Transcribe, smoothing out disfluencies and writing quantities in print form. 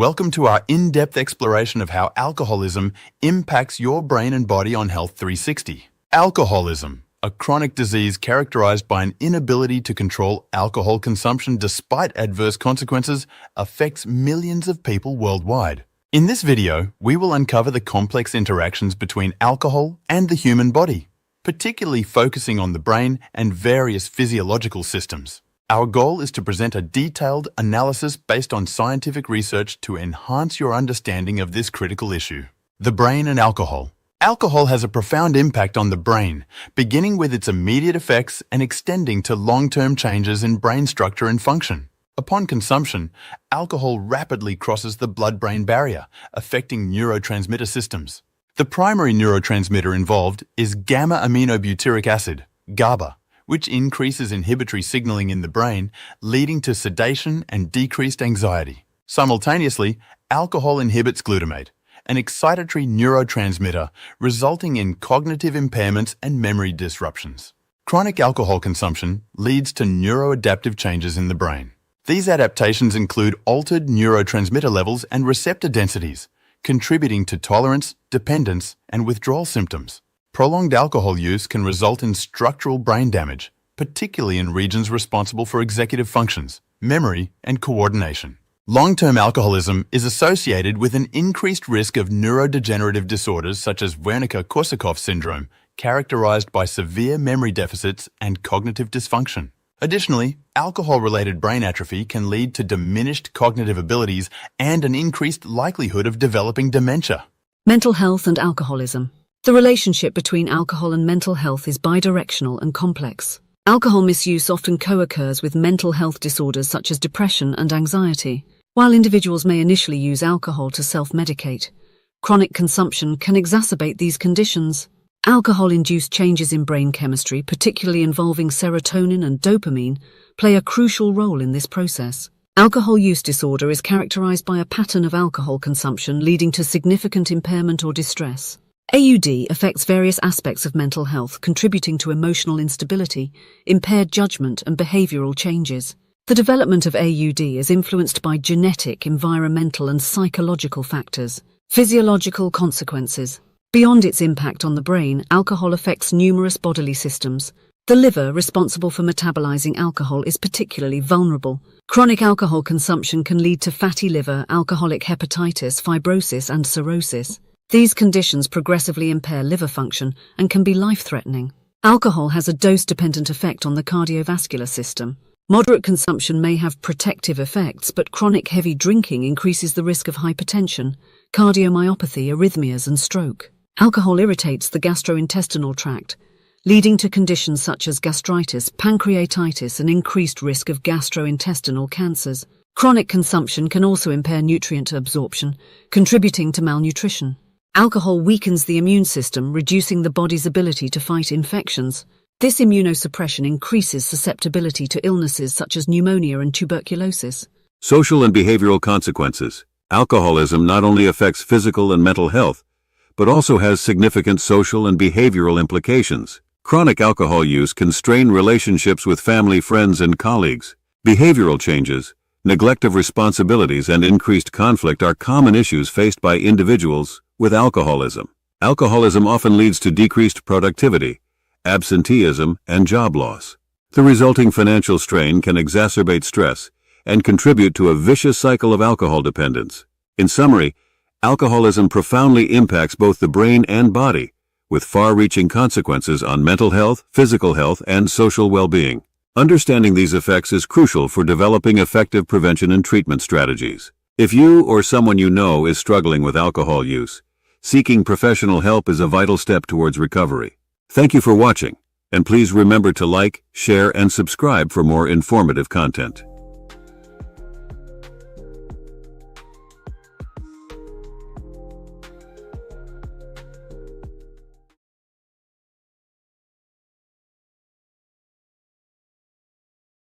Welcome to our in-depth exploration of how alcoholism impacts your brain and body on Health 360. Alcoholism, a chronic disease characterized by an inability to control alcohol consumption despite adverse consequences, affects millions of people worldwide. In this video, we will uncover the complex interactions between alcohol and the human body, particularly focusing on the brain and various physiological systems. Our goal is to present a detailed analysis based on scientific research to enhance your understanding of this critical issue. The brain and alcohol. Alcohol has a profound impact on the brain, beginning with its immediate effects and extending to long-term changes in brain structure and function. Upon consumption, alcohol rapidly crosses the blood-brain barrier, affecting neurotransmitter systems. The primary neurotransmitter involved is gamma-aminobutyric acid, GABA, which increases inhibitory signaling in the brain, leading to sedation and decreased anxiety. Simultaneously, alcohol inhibits glutamate, an excitatory neurotransmitter, resulting in cognitive impairments and memory disruptions. Chronic alcohol consumption leads to neuroadaptive changes in the brain. These adaptations include altered neurotransmitter levels and receptor densities, contributing to tolerance, dependence, and withdrawal symptoms. Prolonged alcohol use can result in structural brain damage, particularly in regions responsible for executive functions, memory, and coordination. Long-term alcoholism is associated with an increased risk of neurodegenerative disorders such as Wernicke-Korsakoff syndrome, characterized by severe memory deficits and cognitive dysfunction. Additionally, alcohol-related brain atrophy can lead to diminished cognitive abilities and an increased likelihood of developing dementia. Mental health and alcoholism. The relationship between alcohol and mental health is bidirectional and complex. Alcohol misuse often co-occurs with mental health disorders such as depression and anxiety. While individuals may initially use alcohol to self-medicate, chronic consumption can exacerbate these conditions. Alcohol-induced changes in brain chemistry, particularly involving serotonin and dopamine, play a crucial role in this process. Alcohol use disorder is characterized by a pattern of alcohol consumption leading to significant impairment or distress. AUD affects various aspects of mental health, contributing to emotional instability, impaired judgment, and behavioral changes. The development of AUD is influenced by genetic, environmental, and psychological factors. Physiological consequences. Beyond its impact on the brain, alcohol affects numerous bodily systems. The liver, responsible for metabolizing alcohol, is particularly vulnerable. Chronic alcohol consumption can lead to fatty liver, alcoholic hepatitis, fibrosis, and cirrhosis. These conditions progressively impair liver function and can be life-threatening. Alcohol has a dose-dependent effect on the cardiovascular system. Moderate consumption may have protective effects, but chronic heavy drinking increases the risk of hypertension, cardiomyopathy, arrhythmias, and stroke. Alcohol irritates the gastrointestinal tract, leading to conditions such as gastritis, pancreatitis, and increased risk of gastrointestinal cancers. Chronic consumption can also impair nutrient absorption, contributing to malnutrition. Alcohol weakens the immune system, reducing the body's ability to fight infections. This immunosuppression increases susceptibility to illnesses such as pneumonia and tuberculosis. Social and behavioral consequences. Alcoholism not only affects physical and mental health, but also has significant social and behavioral implications. Chronic alcohol use can strain relationships with family, friends, and colleagues. Behavioral changes, neglect of responsibilities, and increased conflict are common issues faced by individuals with alcoholism. Alcoholism often leads to decreased productivity, absenteeism, and job loss. The resulting financial strain can exacerbate stress and contribute to a vicious cycle of alcohol dependence. In summary, alcoholism profoundly impacts both the brain and body, with far-reaching consequences on mental health, physical health, and social well-being. Understanding these effects is crucial for developing effective prevention and treatment strategies. If you or someone you know is struggling with alcohol use, seeking professional help is a vital step towards recovery. Thank you for watching, and please remember to like, share, and subscribe for more informative content.